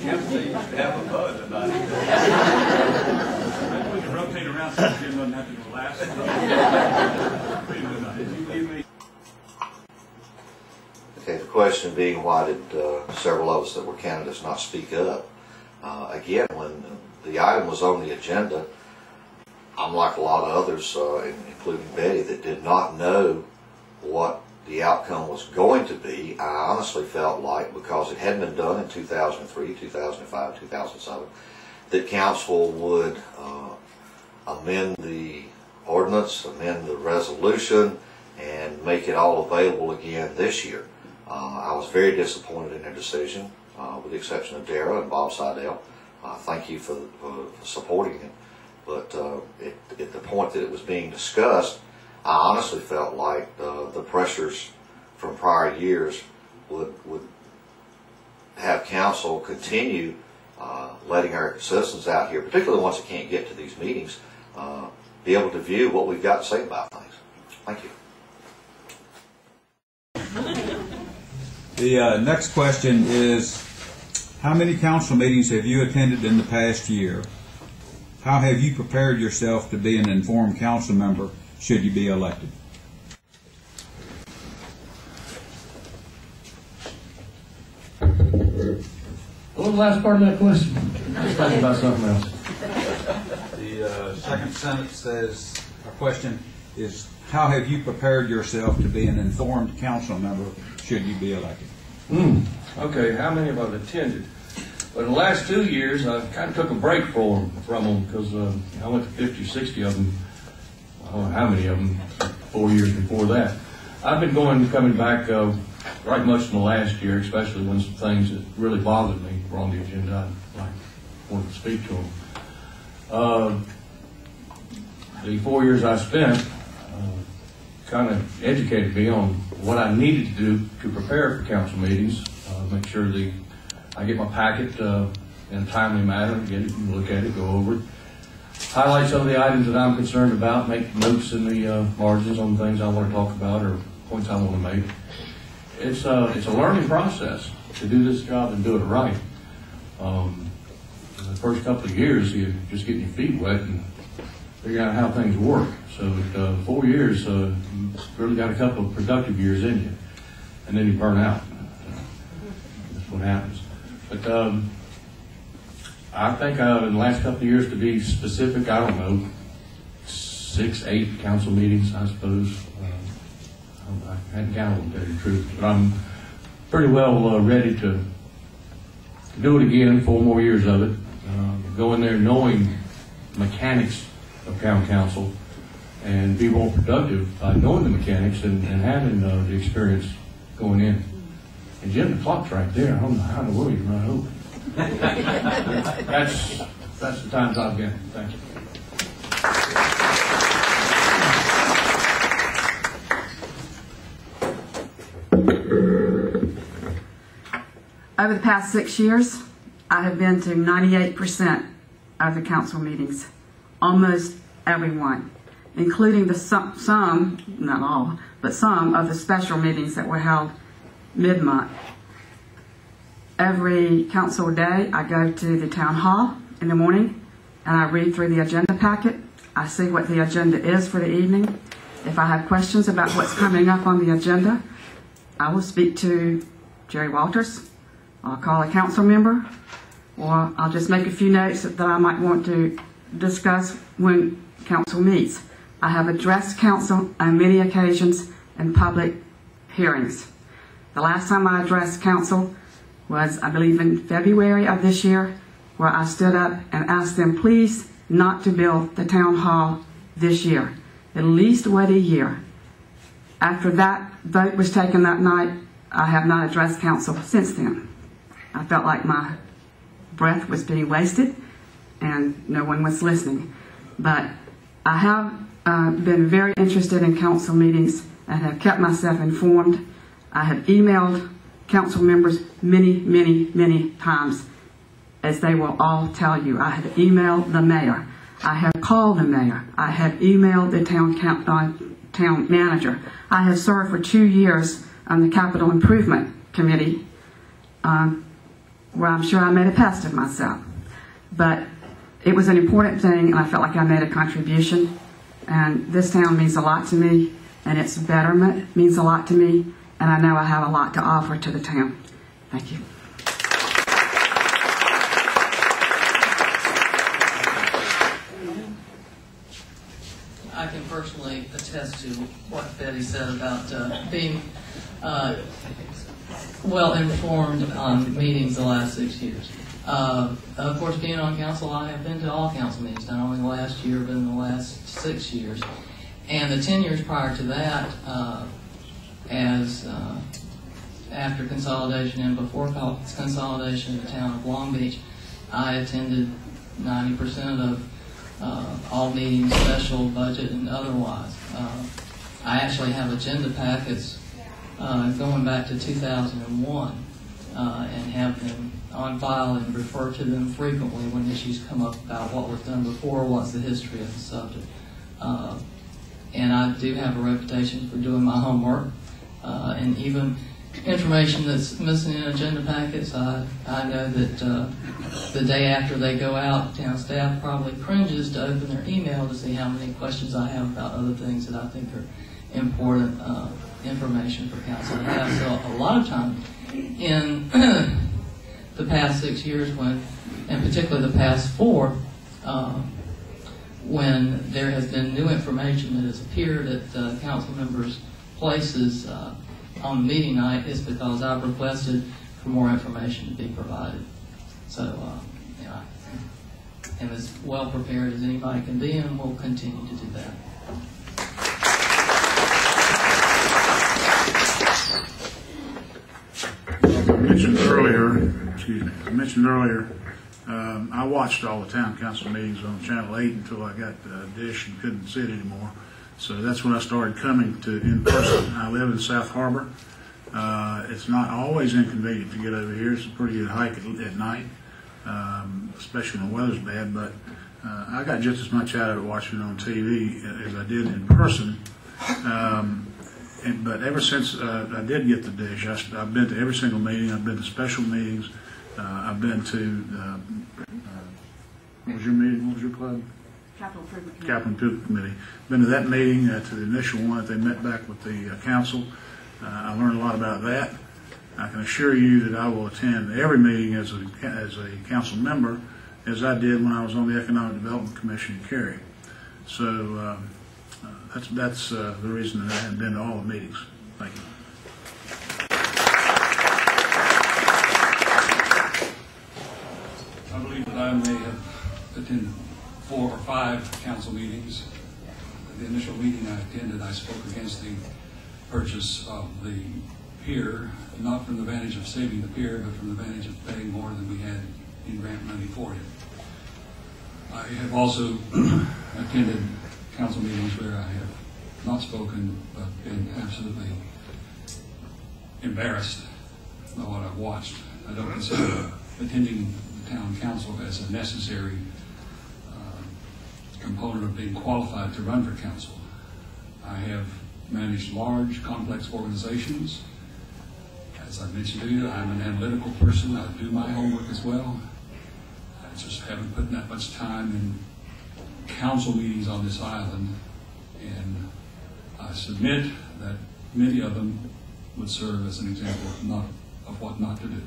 Council used to have a buzz about it. We can rotate around so Jim doesn't have to go last. Okay, the question being, why did several of us that were candidates not speak up? Again, when the item was on the agenda, I'm like a lot of others, including Betty, that did not know what the outcome was going to be. I honestly felt like, because it hadn't been done in 2003, 2005, 2007, that council would amend the ordinance, amend the resolution, and make it all available again this year. I was very disappointed in their decision, with the exception of Dara and Bob Seidel. Thank you for supporting it. But at the point that it was being discussed, I honestly felt like the pressures from prior years would have council continue letting our citizens out here, particularly the ones that can't get to these meetings, be able to view what we've got to say about things. Thank you. The next question is, how many council meetings have you attended in the past year? How have you prepared yourself to be an informed council member should you be elected? What was the last part of that question? Let's talk about something else. The second sentence says, our question is, how have you prepared yourself to be an informed council member should you be elected? Okay, how many have I attended? But in the last 2 years, I kind of took a break from them because I went to 50, 60 of them. I don't know how many of them, 4 years before that. I've been coming back right much in the last year, especially when some things that really bothered me were on the agenda. I wanted to speak to them. The 4 years I spent kind of educated me on what I needed to do to prepare for council meetings, make sure I get my packet in a timely manner, get it, look at it, go over it, highlight some of the items that I'm concerned about, make notes in the margins on things I want to talk about or points I want to make. It's a learning process to do this job and do it right. The first couple of years, you just getting your feet wet and figuring out how things work. So 4 years, you really got a couple of productive years in you, and then you burn out. That's what happens. But I think in the last couple of years, to be specific, I don't know, 6, 8 council meetings, I suppose. I hadn't counted them, to tell you the truth, but I'm pretty well ready to do it again, 4 more years of it. Go in there knowing the mechanics of town council and be more productive by knowing the mechanics and having the experience going in. And Jim, the clock's right there. I don't know how in the world you run over. That's the times I've been. Thank you. Over the past 6 years, I have been to 98% of the council meetings, almost every one, including some, not all, but some of the special meetings that were held mid-month. Every council day, I go to the town hall in the morning and I read through the agenda packet. I see what the agenda is for the evening. If I have questions about what's coming up on the agenda, I will speak to Jerry Walters. I'll call a council member, or I'll just make a few notes that I might want to discuss when council meets. I have addressed council on many occasions in public hearings. The last time I addressed council was, I believe, in February of this year, where I stood up and asked them please not to build the town hall this year. At least wait a year. After that vote was taken that night, I have not addressed council since then. I felt like my breath was being wasted and no one was listening. But I have been very interested in council meetings and have kept myself informed. I have emailed council members many times, as they will all tell you. I have emailed the mayor. I have called the mayor. I have emailed the town manager. I have served for 2 years on the Capital Improvement Committee. where I'm sure I made a pest of myself. But it was an important thing, and I felt like I made a contribution. And this town means a lot to me, and its betterment means a lot to me, and I know I have a lot to offer to the town. Thank you. I can personally attest to what Betty said about being well informed on meetings the last 6 years. Of course, being on council, I have been to all council meetings, not only the last year, but in the last 6 years. And the 10 years prior to that, after consolidation and before consolidation in the town of Long Beach, I attended 90% of all meetings, special, budget, and otherwise. I actually have agenda packets going back to 2001 and have them on file and refer to them frequently when issues come up about what was done before, what's the history of the subject. And I do have a reputation for doing my homework, and even information that's missing in agenda packets, I know that the day after they go out, town staff probably cringes to open their email to see how many questions I have about other things that I think are important information for council to have. So a lot of time in the past 6 years, when, and particularly the past 4, when there has been new information that has appeared at council members' places on meeting night, is because I've requested for more information to be provided. So, yeah, I am as well prepared as anybody can be, and will continue to do that. As I mentioned earlier, I watched all the town council meetings on Channel 8 until I got Dish and couldn't see it anymore. So that's when I started coming to in person. I live in South Harbor. It's not always inconvenient to get over here. It's a pretty good hike at night, especially when the weather's bad. But I got just as much out of it watching it on TV as I did in person. But ever since I did get the Dish, I've been to every single meeting. I've been to special meetings. I've been to, what was your meeting? What was your club? Capital Improvement Committee. Capital Improvement Committee. Been to that meeting, to the initial one that they met back with the council. I learned a lot about that. I can assure you that I will attend every meeting as a council member, as I did when I was on the Economic Development Commission in Cary. So that's the reason that I haven't been to all the meetings. Thank you. I believe that I may have attended 4 or 5 council meetings. The initial meeting I attended, I spoke against the purchase of the pier, not from the vantage of saving the pier, but from the vantage of paying more than we had in grant money for it. I have also attended council meetings where I have not spoken, but been absolutely embarrassed by what I've watched. I don't consider attending the town council as a necessary component of being qualified to run for council. I have managed large, complex organizations. As I mentioned to you, I'm an analytical person. I do my homework as well. I just haven't put that much time in council meetings on this island, and I submit that many of them would serve as an example of what not to do.